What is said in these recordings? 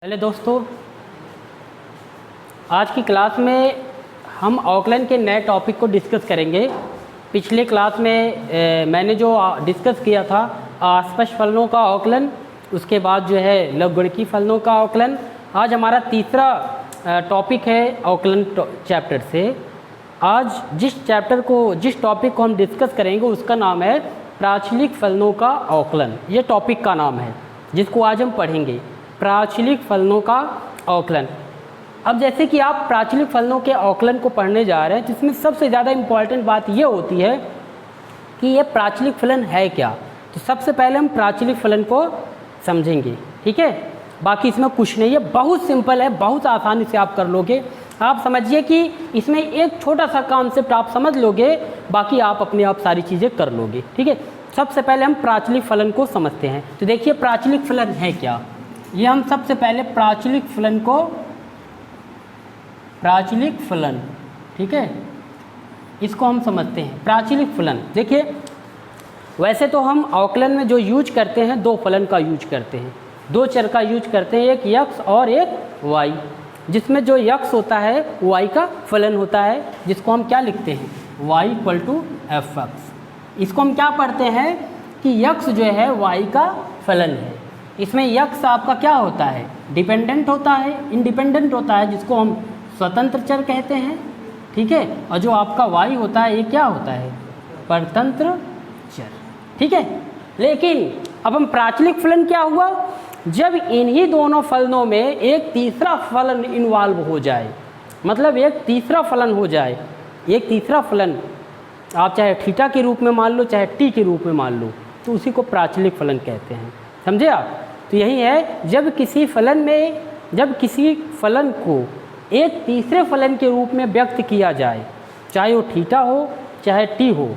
पहले दोस्तों, आज की क्लास में हम अवकलन के नए टॉपिक को डिस्कस करेंगे। पिछले क्लास में मैंने जो डिस्कस किया था अस्पष्ट फलनों का अवकलन, उसके बाद जो है लघुगणकीय फलनों का अवकलन। आज हमारा तीसरा टॉपिक है अवकलन चैप्टर से। आज जिस टॉपिक को हम डिस्कस करेंगे उसका नाम है प्राचलिक फलनों का अवकलन। ये टॉपिक का नाम है जिसको आज हम पढ़ेंगे, प्राचलिक फलनों का अवकलन। अब जैसे कि आप प्राचलिक फलनों के अवकलन को पढ़ने जा रहे हैं, जिसमें सबसे ज़्यादा इम्पॉर्टेंट बात ये होती है कि ये प्राचलिक फलन है क्या। तो सबसे पहले हम प्राचलिक फलन को समझेंगे, ठीक है। बाकी इसमें कुछ नहीं है, बहुत सिंपल है, बहुत आसानी से आप कर लोगे। आप समझिए कि इसमें एक छोटा सा कॉन्सेप्ट आप समझ लोगे, बाकी आप अपने आप सारी चीज़ें कर लोगे, ठीक है। सबसे पहले हम प्राचलिक फलन को समझते हैं। तो देखिए प्राचलिक फलन है क्या, ये हम सबसे पहले प्राचलिक फलन, ठीक है, इसको हम समझते हैं। प्राचलिक फलन देखिए, वैसे तो हम अवकलन में जो यूज करते हैं दो फलन का यूज करते हैं, दो चर का यूज करते हैं, एक यक्स और एक वाई। जिसमें जो यक्स होता है वाई का फलन होता है, जिसको हम क्या लिखते हैं, y equal to f x. इसको हम क्या पढ़ते हैं कि यक्स जो है वाई का फलन है। इसमें यक्स आपका क्या होता है, डिपेंडेंट होता है, इंडिपेंडेंट होता है, जिसको हम स्वतंत्र चर कहते हैं, ठीक है। और जो आपका वाई होता है ये क्या होता है, परतंत्र चर, ठीक है। लेकिन अब हम प्राचलिक फलन क्या हुआ, जब इन्हीं दोनों फलनों में एक तीसरा फलन इन्वॉल्व हो जाए, मतलब एक तीसरा फलन हो जाए। एक तीसरा फलन आप चाहे थीटा के रूप में मान लो, चाहे टी के रूप में मान लो, तो उसी को प्राचलिक फलन कहते हैं, समझे आप। तो यही है, जब किसी फलन को एक तीसरे फलन के रूप में व्यक्त किया जाए, चाहे वो थीटा हो चाहे टी हो,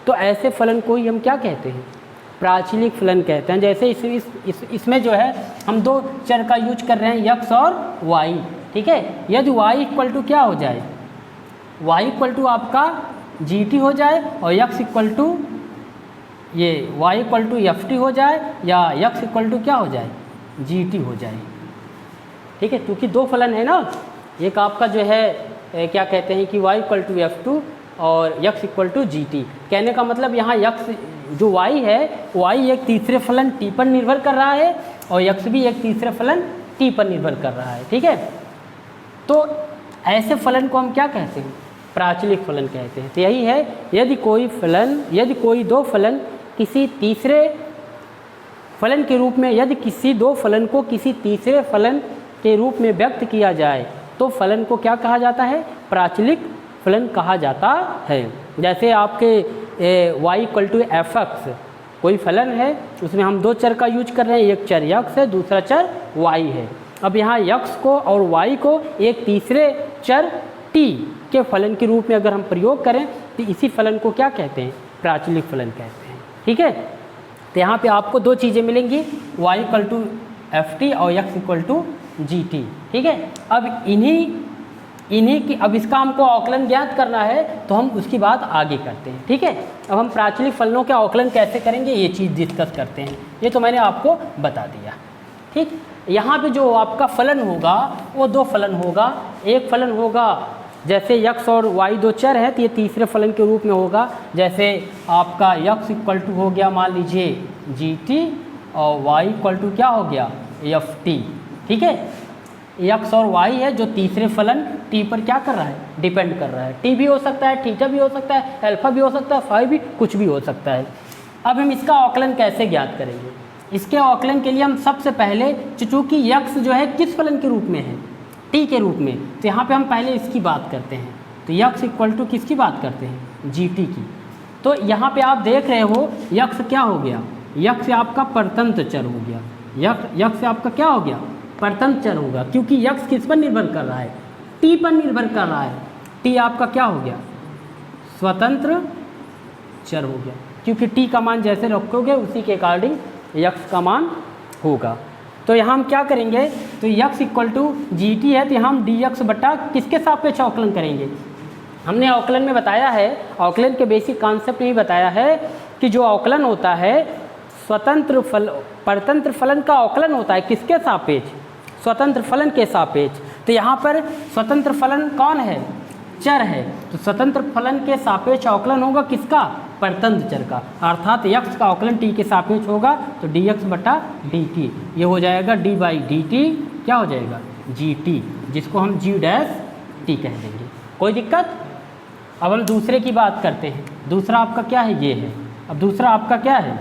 तो ऐसे फलन को ही हम क्या कहते हैं, प्राचलिक फलन कहते हैं। जैसे इसमें जो है हम दो चर का यूज कर रहे हैं, यक्स और वाई, ठीक है। यदि वाई इक्वल टू क्या हो जाए, वाई इक्वल टू आपका जी टी हो जाए, और यक्स इक्वल टू ये y equal to f t हो जाए, या x इक्वल टू क्या हो जाए, जी टी हो जाए, ठीक है। क्योंकि दो फलन है ना, एक आपका जो है क्या कहते हैं कि y equal to f two और x इक्वल टू जी टी। कहने का मतलब यहाँ x जो y है, y एक तीसरे फलन t पर निर्भर कर रहा है, और x भी एक तीसरे फलन t पर निर्भर कर रहा है, ठीक है। तो ऐसे फलन को हम क्या कहते हैं, प्राचलिक फलन कहते हैं। तो यही है, यदि कोई दो फलन किसी तीसरे फलन के रूप में, यदि किसी दो फलन को किसी तीसरे फलन के रूप में व्यक्त किया जाए, तो फलन को क्या कहा जाता है, प्राचलिक फलन कहा जाता है। जैसे आपके y equal to f x कोई फलन है, उसमें हम दो चर का यूज कर रहे हैं, एक चर यक्स है, दूसरा चर y है। अब यहाँ यक्स को और y को एक तीसरे चर t के फलन के रूप में अगर हम प्रयोग करें, तो इसी फलन को क्या कहते हैं, प्राचलिक फलन कहते हैं, ठीक है। तो यहाँ पे आपको दो चीज़ें मिलेंगी, y equal to f t और x equal to g t, ठीक है। अब इन्हीं की अब इसका हमको अवकलन ज्ञात करना है, तो हम उसकी बात आगे करते हैं, ठीक है। अब हम प्राचलिक फलनों के अवकलन कैसे करेंगे ये चीज़ डिस्कस करते हैं। ये तो मैंने आपको बता दिया, ठीक। यहाँ पे जो आपका फलन होगा वो दो फलन होगा। एक फलन होगा जैसे यक्स और वाई दो चर है, तो ये तीसरे फलन के रूप में होगा। जैसे आपका यक्स इक्वल टू हो गया मान लीजिए जी टी, और वाई इक्वल टू क्या हो गया, एफ टी, ठीक है। यक्स और वाई है जो तीसरे फलन टी पर क्या कर रहा है, डिपेंड कर रहा है। टी भी हो सकता है, थीटा भी हो सकता है, अल्फा भी हो सकता है, फाई भी, कुछ भी हो सकता है। अब हम इसका अवकलन कैसे ज्ञात करेंगे, इसके अवकलन के लिए हम सबसे पहले, चूँकि यक्स जो है किस फलन के रूप में है, टी के रूप में, तो यहाँ पे हम पहले इसकी बात करते हैं। तो यक्स इक्वल टू किसकी बात करते हैं, जी टी की। तो यहाँ पे आप देख रहे हो यक्स क्या हो गया, यक्स आपका परतंत्र चर हो गया, यक्स आपका क्या हो गया, परतंत्र चर होगा, क्योंकि यक्स किस पर निर्भर कर रहा है, टी पर निर्भर कर रहा है। टी आपका क्या हो गया, स्वतंत्र चर हो गया, क्योंकि टी का मान जैसे रखोगे उसी के अकॉर्डिंग यक्स का मान होगा। तो यहाँ हम क्या करेंगे, तो x equal to g t है, तो यहाँ हम डी एक्स बटा किसके सापेक्ष अवकलन करेंगे। हमने अवकलन में बताया है, अवकलन के बेसिक कॉन्सेप्ट में ही बताया है कि जो अवकलन होता है परतंत्र फलन का अवकलन होता है किसके सापेक्ष, स्वतंत्र फलन के सापेक्ष। तो यहाँ पर स्वतंत्र फलन कौन है? चर है। तो स्वतंत्र फलन के सापेक्ष अवकलन होगा किसका? परतंत्र चर का। अर्थात x का अवकलन t के सापेक्ष होगा तो dx बटा dt, ये हो जाएगा d बाई डी टी, क्या हो जाएगा? gt, जिसको हम g डैश t कह देंगे। कोई दिक्कत? अब हम दूसरे की बात करते हैं। दूसरा आपका क्या है? ये है। अब दूसरा आपका क्या है?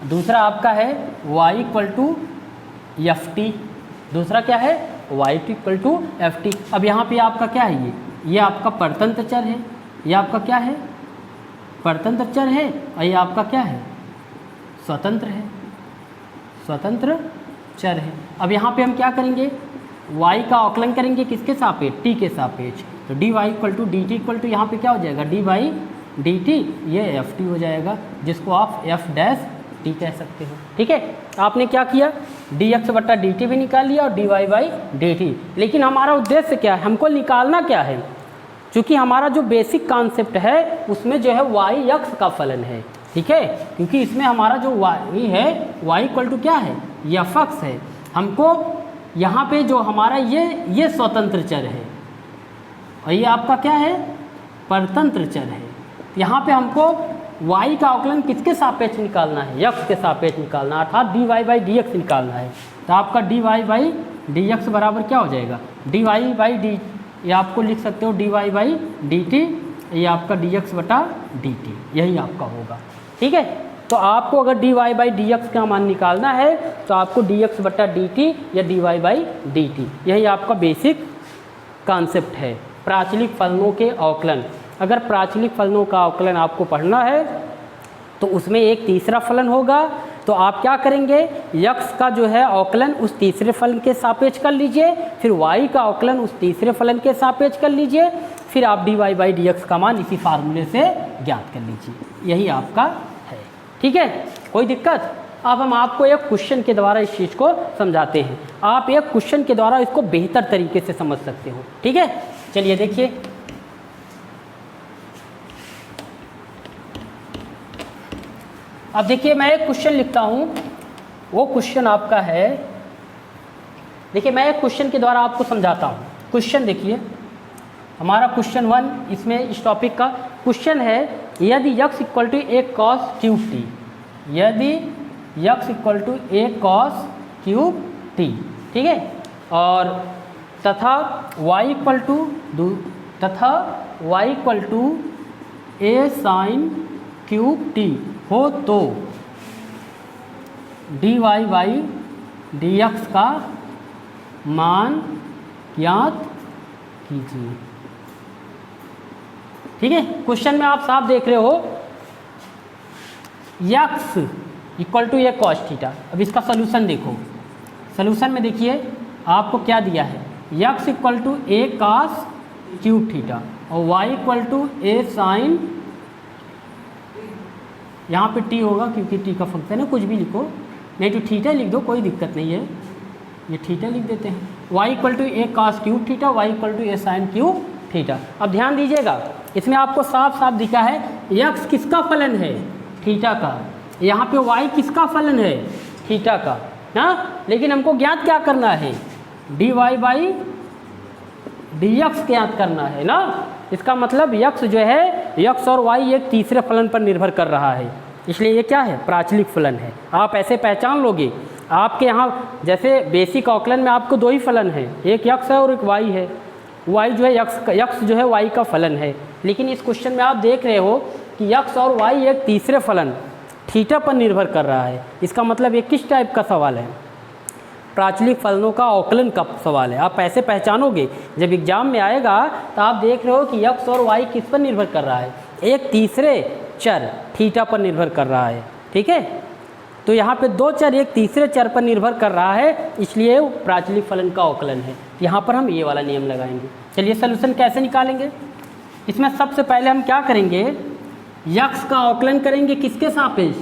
दूसरा आपका है y equal to f t. दूसरा क्या है? y equal to f t. अब यहाँ पे आपका क्या है? ये आपका परतंत्र चर है। ये आपका क्या है? परतंत्र चर है। और ये आपका क्या है? स्वतंत्र है, स्वतंत्र चर है। अब यहाँ पे हम क्या करेंगे? y का अवकलन करेंगे किसके सापेक्ष? t के सापेक्ष। तो dy equal to d t equal to यहाँ पे क्या हो जाएगा? d बाई डी टी, ये एफ टी हो जाएगा, जिसको आप f डैश टी कह सकते हो। ठीक है, आपने क्या किया? dx बटा डी टी भी निकाल लिया और dy बाई डी टी। लेकिन हमारा उद्देश्य क्या है? हमको निकालना क्या है? क्योंकि हमारा जो बेसिक कॉन्सेप्ट है उसमें जो है y x का फलन है। ठीक है, क्योंकि इसमें हमारा जो y है, y इक्वल टू क्या है? एफ एक्स है। हमको यहाँ पे जो हमारा ये स्वतंत्र चर है और ये आपका क्या है? परतंत्र चर है। यहाँ पे हमको y का अवकलन किसके सापेक्ष निकालना है? x के सापेक्ष निकालना है, अर्थात dy बाई डी एक्स निकालना है। तो आपका dy बाई डी एक्स बराबर क्या हो जाएगा? dy बाई डी, ये आपको लिख सकते हो dy बाई डी टी, ये आपका dx बटा dt, यही आपका होगा। ठीक है, तो आपको अगर dy बाई डी एक्स का मान निकालना है तो आपको dx बटा dt या dy बाई dt, यही आपका बेसिक कॉन्सेप्ट है प्राचलिक फलनों के अवकलन। अगर प्राचलिक फलनों का अवकलन आपको पढ़ना है तो उसमें एक तीसरा फलन होगा। तो आप क्या करेंगे? x का जो है अवकलन उस तीसरे फलन के सापेक्ष कर लीजिए, फिर y का अवकलन उस तीसरे फलन के सापेक्ष कर लीजिए, फिर आप dy बाई डी एक्स का मान इसी फार्मूले से ज्ञात कर लीजिए। यही आपका है। ठीक है, कोई दिक्कत? अब हम आपको एक क्वेश्चन के द्वारा इस चीज़ को समझाते हैं। आप एक क्वेश्चन के द्वारा इसको बेहतर तरीके से समझ सकते हो। ठीक है, चलिए देखिए। अब देखिए, मैं एक क्वेश्चन लिखता हूँ, वो क्वेश्चन आपका है। देखिए, मैं एक क्वेश्चन के द्वारा आपको समझाता हूँ। क्वेश्चन देखिए, हमारा क्वेश्चन 1 इसमें इस टॉपिक का क्वेश्चन है, यदि x equal to a cos cube t, यदि x equal to a cos cube t, ठीक है, और तथा y equal to a sine cube t हो तो dy बाई dx का मान ज्ञात कीजिए। ठीक है, क्वेश्चन में आप साफ देख रहे हो x equal to a cos theta. अब इसका सोल्यूशन देखो। सोल्यूशन में देखिए आपको क्या दिया है? x equal to a cos cube theta और y equal to a sine, यहाँ पे t होगा क्योंकि t का फंक्शन है, कुछ भी लिखो, नहीं तो थीटा लिख दो, कोई दिक्कत नहीं है, ये थीटा लिख देते हैं। y equal to a cos cube theta, y equal to a sine cube theta. अब ध्यान दीजिएगा, इसमें आपको साफ साफ दिखा है x किसका फलन है? थीटा का। यहाँ पे y किसका फलन है? थीटा का ना। लेकिन हमको ज्ञात क्या करना है? dy बाई dx ज्ञात करना है ना। इसका मतलब x जो है, x और y एक तीसरे फलन पर निर्भर कर रहा है, इसलिए ये क्या है? प्राचलिक फलन है। आप ऐसे पहचान लोगे। आपके यहाँ जैसे बेसिक अवकलन में आपको दो ही फलन है, एक x है और एक y है। y जो है x जो है y का फलन है, लेकिन इस क्वेश्चन में आप देख रहे हो कि x और y एक तीसरे फलन थीटा पर निर्भर कर रहा है। इसका मतलब ये किस टाइप का सवाल है? प्राचलिक फलनों का अवकलन का सवाल है। आप ऐसे पहचानोगे, जब एग्जाम में आएगा तो आप देख रहे हो कि x और y किस पर निर्भर कर रहा है? एक तीसरे चर थीटा पर निर्भर कर रहा है। ठीक है, तो यहाँ पे दो चर एक तीसरे चर पर निर्भर कर रहा है, इसलिए प्राचलिक फलन का अवकलन है। यहाँ पर हम ये वाला नियम लगाएंगे। चलिए सोल्यूशन कैसे निकालेंगे? इसमें सबसे पहले हम क्या करेंगे? x का अवकलन करेंगे किसके सापेक्ष?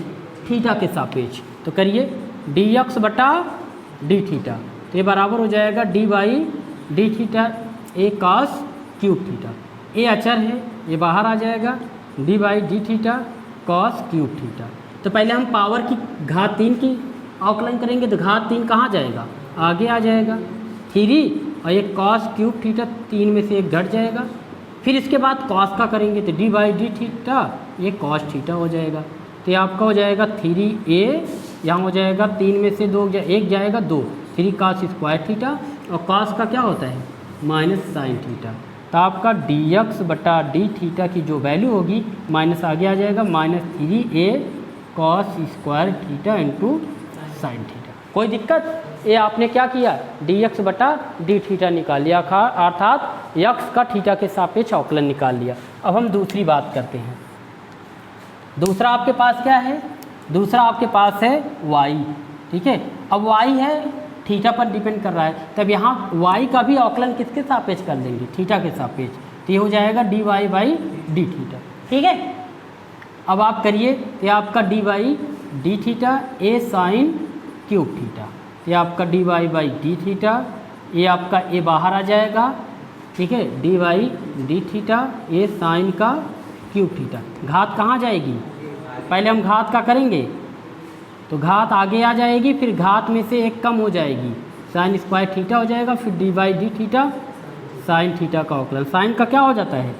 थीटा के सापेक्ष। तो करिए dx बटा डी थीटा, तो ये बराबर हो जाएगा d by d theta a cos cube theta. A अचर है, ये बाहर आ जाएगा, d by d theta cos cube theta. तो पहले हम पावर की घात 3 की अवकलन करेंगे, तो घात 3 कहाँ जाएगा? आगे आ जाएगा 3 और ये कॉस क्यूब थीटा, 3 में से 1 घट जाएगा। फिर इसके बाद कॉस का करेंगे तो डी बाई डी थीटा, ये कॉस थीटा हो जाएगा। तो ये आपका हो जाएगा 3a, यहाँ हो जाएगा 3 में से 1 जाएगा 2, 3 cos स्क्वायर थीटा, और कॉस का क्या होता है माइनस साइन थीटा। तो आपका dx बटा डी थीटा की जो वैल्यू होगी माइनस आगे आ जाएगा -3a cos square theta into sine theta. कोई दिक्कत? ये आपने क्या किया dx बटा डी थीटा निकाल लिया, अर्थात x का थीटा के सापेक्ष अवकलन निकाल लिया। अब हम दूसरी बात करते हैं। दूसरा आपके पास क्या है? दूसरा आपके पास है y, ठीक है। अब y है थीटा पर डिपेंड कर रहा है, तब यहाँ y का भी अवकलन किसके सापेक्ष कर देंगे? थीटा के सापेक्ष। तो ये हो जाएगा dy बाई डी थीटा, ठीक है। अब आप करिए, ये आपका D by d theta a sine cube theta, ये आपका डी बाई डी थीटा, ये आपका ए बाहर आ जाएगा, ठीक है, d by d theta a sine का क्यूब थीटा। घात कहाँ जाएगी? पहले हम घात का करेंगे तो घात आगे आ जाएगी, फिर घात में से 1 कम हो जाएगी, साइन स्क्वायर थीटा हो जाएगा, फिर d by d theta sine theta का अवकलन। साइन का क्या हो जाता है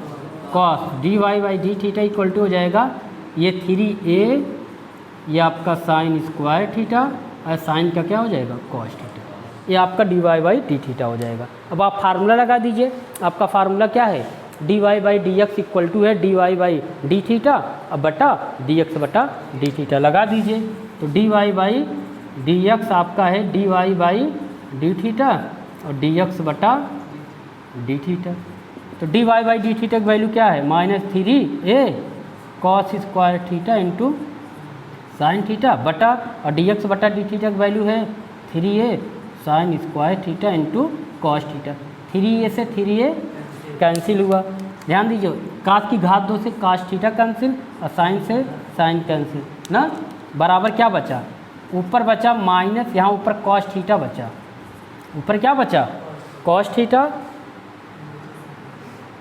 cos, d y by d theta equal to हो जाएगा ये 3a, ये आपका साइन स्क्वायर थीटा, और साइन का क्या हो जाएगा कॉस थीटा, ये आपका d y by d theta हो जाएगा। अब आप फार्मूला लगा दीजिए। आपका फार्मूला क्या है? D y by d x equal to है d y by d theta अब बटा डी एक्स बटा डी थीटा लगा दीजिए। तो d y by d x आपका है d y by d theta और डी एक्स बटा डी थीटा। तो d y by d theta की वैल्यू क्या है? -3a cos square theta into sine theta बटा, और डी एक्स बटा डी थीटा की वैल्यू है 3a sign square theta into cos theta. 3a से 3a कैंसिल हुआ, ध्यान दीजिए, कास की घात 2 से कास थीटा कैंसिल और साइन से साइन कैंसिल ना, बराबर क्या बचा? ऊपर बचा माइनस, यहाँ ऊपर कॉस थीटा बचा, ऊपर क्या बचा? Cos theta.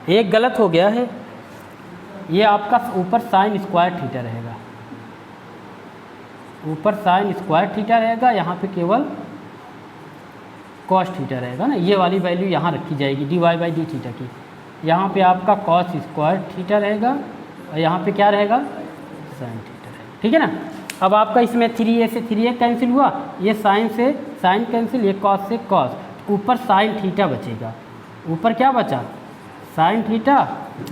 एक गलत हो गया है, ये आपका ऊपर साइन स्क्वायर थीटा रहेगा, ऊपर साइन स्क्वायर थीटा रहेगा, यहाँ पे केवल कॉस थीटा रहेगा ना। ये वाली वैल्यू यहाँ रखी जाएगी d y by d theta की, यहाँ पे आपका कॉस स्क्वायर थीटा रहेगा और यहाँ पे क्या रहेगा? साइन थीटा रहेगा, ठीक है ना। अब आपका इसमें 3a से 3a कैंसिल हुआ, ये साइन से साइन कैंसिल, ये कॉस से कॉस, ऊपर साइन थीटा बचेगा, ऊपर क्या बचा? साइन थीटा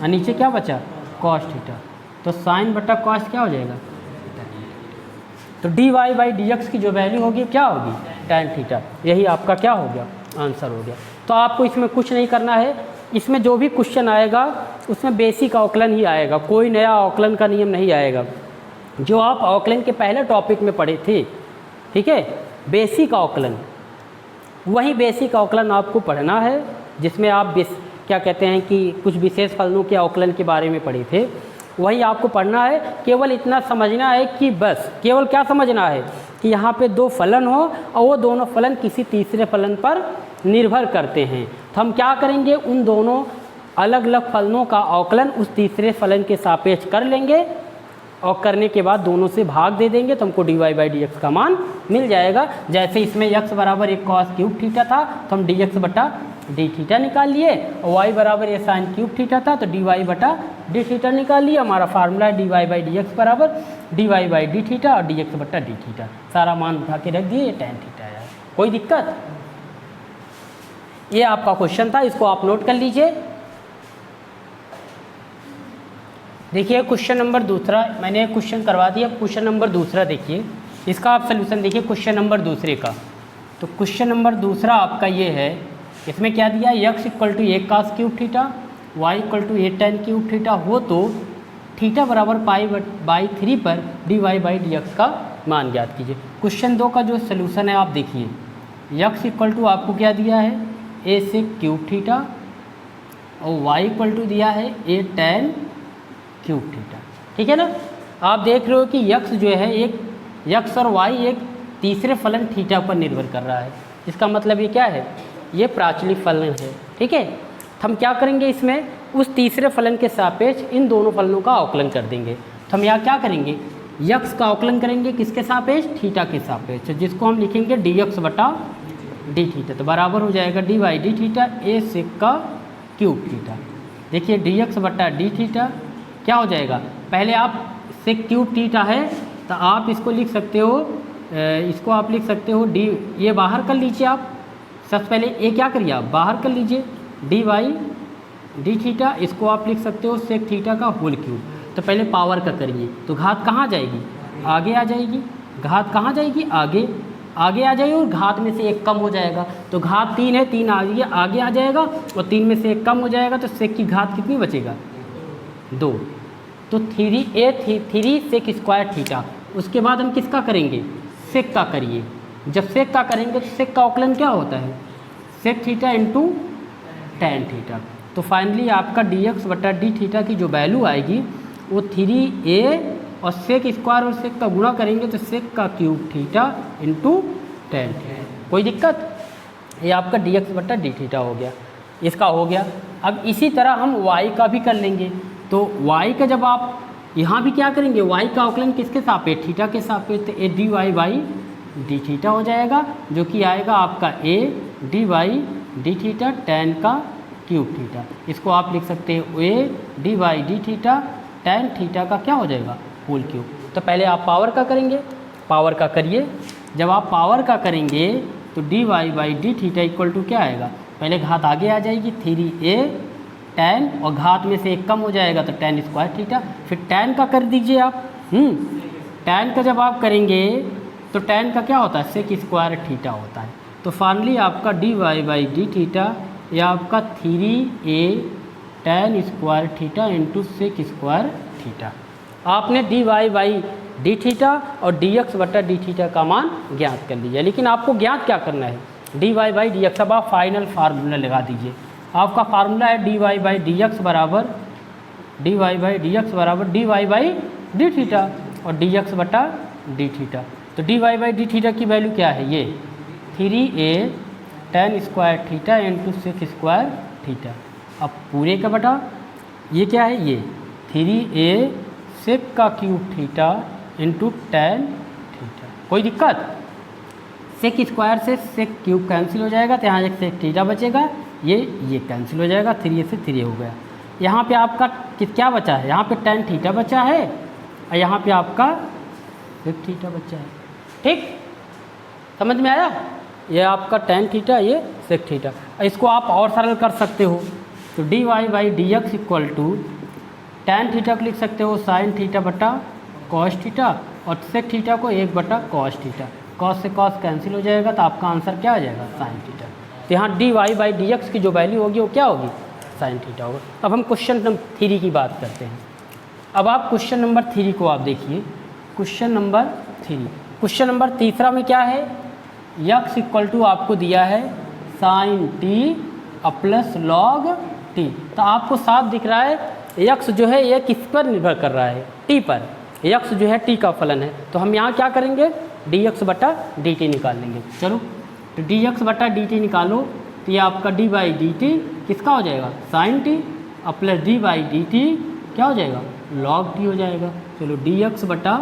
और नीचे क्या बचा? Cos theta. तो साइन बटा कॉस क्या हो जाएगा? तो d y by d x की जो वैल्यू होगी क्या होगी? tan theta. यही आपका क्या हो गया? आंसर हो गया। तो आपको इसमें कुछ नहीं करना है, इसमें जो भी क्वेश्चन आएगा उसमें बेसिक अवकलन ही आएगा, कोई नया अवकलन का नियम नहीं आएगा, जो आप अवकलन के पहले टॉपिक में पढ़े थे, ठीक है, बेसिक अवकलन, वही बेसिक अवकलन आपको पढ़ना है, जिसमें आप क्या कहते हैं कि कुछ विशेष फलनों के अवकलन के बारे में पढ़े थे, वही आपको पढ़ना है। केवल इतना समझना है कि बस, केवल क्या समझना है कि यहाँ पे 2 फलन हो और वो दोनों फलन किसी तीसरे फलन पर निर्भर करते हैं। तो हम क्या करेंगे, उन दोनों अलग अलग फलनों का अवकलन उस तीसरे फलन के सापेक्ष कर लेंगे और करने के बाद दोनों से भाग दे देंगे, तो हमको d y by d x का मान मिल जाएगा। जैसे इसमें x बराबर 1 कॉस क्यूब थीटा था तो हम डी एक्स बटा डी थीटा निकाल लिए, और y बराबर ये साइन क्यूब थीटा था तो डी वाई बटा डी थीटा निकाल लिया। हमारा फार्मूला है d y by d x बराबर d y by d theta और डी एक्स बटा डी थीटा, सारा मान उठा के रख दिए, ये tan थीटा आया। कोई दिक्कत? ये आपका क्वेश्चन था, इसको आप नोट कर लीजिए। देखिए क्वेश्चन नंबर दूसरा मैंने क्वेश्चन करवा दिया, क्वेश्चन नंबर दूसरा देखिए, इसका आप सलूशन देखिए क्वेश्चन नंबर दूसरे का। तो क्वेश्चन नंबर दूसरा आपका ये है, इसमें क्या दिया? x equal to 1 cos cube theta, y equal to 8 tan cube theta हो तो थीटा बराबर π/3 पर d y by d x का मान ज्ञात कीजिए। क्वेश्चन 2 का जो सलूशन है आप देखिए, x इक्वल टू आपको क्या दिया है? a से क्यूब थीटा और y इक्वल टू दिया है 8 tan क्यूब थीटा, ठीक है ना। आप देख रहे हो कि x जो है एक x और y एक तीसरे फलन थीटा पर निर्भर कर रहा है, इसका मतलब ये क्या है? ये प्राचलिक फलन है, ठीक है। तो हम क्या करेंगे, इसमें उस तीसरे फलन के सापेक्ष इन दोनों फलनों का अवकलन कर देंगे। तो हम यहाँ क्या करेंगे? x का अवकलन करेंगे किसके सापेक्ष? थीटा के सापेक्ष, जिसको हम लिखेंगे dx बटा डी थीटा, तो बराबर हो जाएगा डी बाई डी थीटा ए सेक का क्यूब थीटा। देखिए डी एक्स बटा डी थीटा क्या हो जाएगा, पहले आप सेक क्यूब थीटा है तो आप इसको लिख सकते हो, इसको आप लिख सकते हो डी, ये बाहर कर लीजिए आप, सबसे पहले ए क्या करिए आप बाहर कर लीजिए, डी बाई डी थीटा, इसको आप लिख सकते हो सेक थीटा का होल क्यूब। तो पहले पावर का करिए, तो घात कहाँ जाएगी, आगे आ जाएगी, घात कहाँ जाएगी, आगे आगे आ जाएगी, और घात में से एक कम हो जाएगा, तो घात 3 है, 3 आगे आ जाएगा और 3 में से एक कम हो जाएगा, तो सेक की घात कितनी बचेगा, 2। तो 3 सेक स्क्वायर थीटा। उसके बाद हम किसका करेंगे, सेक का करिए। जब सेक का करेंगे तो सेक का औकलन क्या होता है, sec theta into tan theta. तो फाइनली आपका डी एक्स बटा डी थीटा की जो वैल्यू आएगी वो 3a, और सेक स्क्वायर और सेक का गुणा करेंगे तो सेक का cube theta into tan theta. कोई दिक्कत, ये आपका डी एक्स बटा डी थीटा हो गया, इसका हो गया। अब इसी तरह हम y का भी कर लेंगे। तो y का जब आप यहाँ भी क्या करेंगे, y का अवकलन किसके सापेक्ष, थीटा के सापेक्ष, तो a d y by d theta हो जाएगा, जो कि आएगा आपका a d y d theta tan का क्यूब थीटा। इसको आप लिख सकते हैं a d y d theta tan theta का क्या हो जाएगा, होल क्यूब। तो पहले आप पावर का करेंगे, पावर का करिए। जब आप पावर का करेंगे तो d y by d theta equal to क्या आएगा, पहले घात आगे आ जाएगी 3a टैन, और घात में से एक कम हो जाएगा तो टैन स्क्वायर थीटा। फिर टैन का कर दीजिए आप, टैन का जब आप करेंगे तो टैन का क्या होता है, सेक स्क्वायर थीटा होता है। तो फाइनली आपका d y by d theta या आपका 3a tan square theta into sec square theta. आपने d y by d theta और डी एक्स बटा डी थीटा का मान ज्ञात कर लिया, लेकिन आपको ज्ञात क्या करना है, d y by d x. अब आप फाइनल फार्मूला लगा दीजिए। आपका फार्मूला है d y by d x बराबर d y by d x बराबर d y by d theta और डी एक्स बटा डी थीटा। तो d y by d theta की वैल्यू क्या है, ये 3a tan square theta into sec square theta. अब पूरे का बटा ये क्या है, ये 3a सेक का cube theta into tan theta. कोई दिक्कत, सेक स्क्वायर से सेक क्यूब कैंसिल हो जाएगा, तो यहाँ एक सेक थीटा बचेगा, ये कैंसिल हो जाएगा, 3a से 3a हो गया। यहाँ पे आपका क्या बचा है, यहाँ पे टैन थीटा बचा है और यहाँ पे आपका सेक थीटा बचा है। ठीक, समझ में आया, ये आपका टैन थीटा, ये सेक थीटा। इसको आप और सरल कर सकते हो, तो d y by d x equal to tan theta को लिख सकते हो साइन थीटा बटा कॉस थीटा, और सेक थीटा को 1 बटा कॉस थीटा। कॉस से कॉस कैंसिल हो जाएगा, तो आपका आंसर क्या आ जाएगा, साइन थीटा। तो यहाँ d y by d x की जो वैल्यू होगी वो क्या होगी, साइन थीटा होगा। अब हम क्वेश्चन नंबर 3 की बात करते हैं। अब आप क्वेश्चन नंबर 3 को आप देखिए, क्वेश्चन नंबर 3, क्वेश्चन नंबर तीसरा में क्या है, यक्स इक्वल टू आपको दिया है sine t plus log t. तो आपको साफ दिख रहा है यक्स जो है ये किस पर निर्भर कर रहा है, टी पर। यक्स जो है टी का फलन है, तो हम यहाँ क्या करेंगे, डी एक्स बटा डी टी निकाल लेंगे। चलो, तो डी एक्स बटा डी टी निकालो, तो ये आपका डी बाई डी टी किसका हो जाएगा, साइन टी, और plus D by d T क्या हो जाएगा, लॉग टी हो जाएगा। चलो, डी एक्स बटा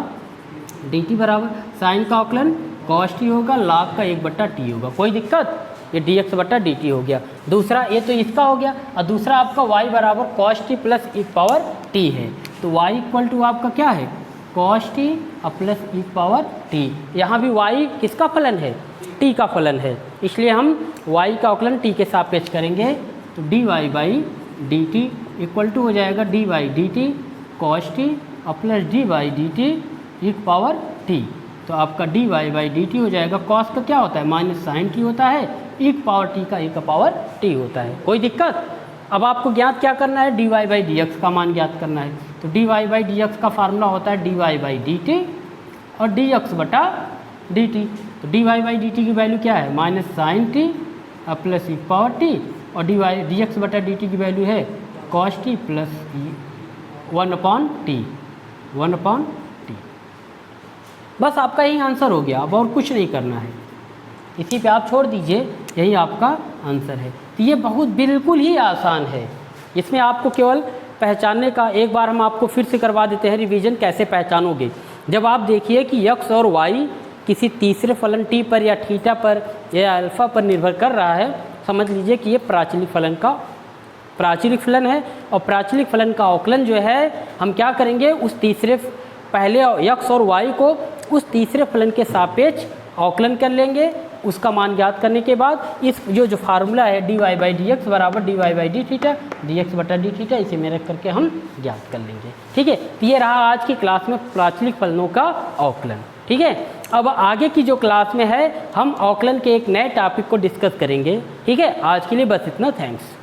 डी टी बराबर साइन का औकलन कॉस टी होगा, लॉग का 1 बटा टी होगा। कोई दिक्कत, ये डी एक्स बटा डी टी हो गया। दूसरा ये तो इसका हो गया, और दूसरा आपका y बराबर cos t plus e power T है। तो y इक्वल टू आपका क्या है, cos t plus e power T. यहाँ भी y किसका फलन है, t का फलन है, इसलिए हम y का अवकलन t के सापेक्ष करेंगे। तो d y by d t equal to हो जाएगा d y d t cos t plus d y d t e power t. तो आपका d y by d t हो जाएगा, कॉस का क्या होता है माइनस साइन टी होता है, ई पावर टी का ई का पावर टी होता है। कोई दिक्कत। अब आपको ज्ञात क्या करना है, d y by d x का मान ज्ञात करना है। तो d y by d x का फार्मूला होता है d y by d t और डी एक्स बटा डी टी। तो d y by d t की वैल्यू क्या है, minus sine t plus e power t, और डी एक्स बटा डी टी की वैल्यू है cos t plus 1 upon t. बस आपका यही आंसर हो गया, अब और कुछ नहीं करना है, इसी पे आप छोड़ दीजिए, यही आपका आंसर है। तो ये बहुत बिल्कुल ही आसान है, इसमें आपको केवल पहचानने का, एक बार हम आपको फिर से करवा देते हैं रिवीजन, कैसे पहचानोगे। जब आप देखिए कि x और y किसी तीसरे फलन टी पर या थीटा पर या अल्फा पर निर्भर कर रहा है, समझ लीजिए कि ये प्राचलिक फलन है। और प्राचलिक फलन का अवकलन जो है हम क्या करेंगे, उस तीसरे पहले x और y को उस तीसरे फलन के सापेक्ष अवकलन कर लेंगे। उसका मान ज्ञात करने के बाद इस जो फार्मूला है dy/dx बराबर dy/d dx/d, इसे में रख करके हम ज्ञात कर लेंगे। ठीक है, तो ये रहा आज की क्लास में प्राचलिक फलनों का अवकलन। ठीक है, अब आगे की जो क्लास में है हम अवकलन के एक नए टॉपिक को डिस्कस करेंगे। ठीक है, आज के लिए बस इतना, थैंक्स।